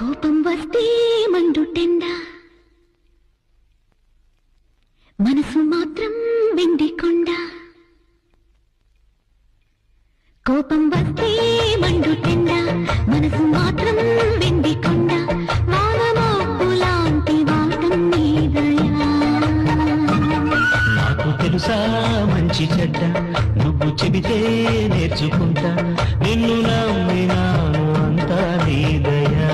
కోపం వస్తే మండుటెండ మనసు మాత్రం వెండి కొండ కోపం వస్తే మండుటెండ మనసు మాత్రం వెండి కొండ వానమోపులాంటి వాటం నీదయా నాకు తెలుసా మంచి చెడ్డ నువ్వు చెబితే నేర్చుకుంటా నిన్ను నమ్మినాను అంతా నీదయా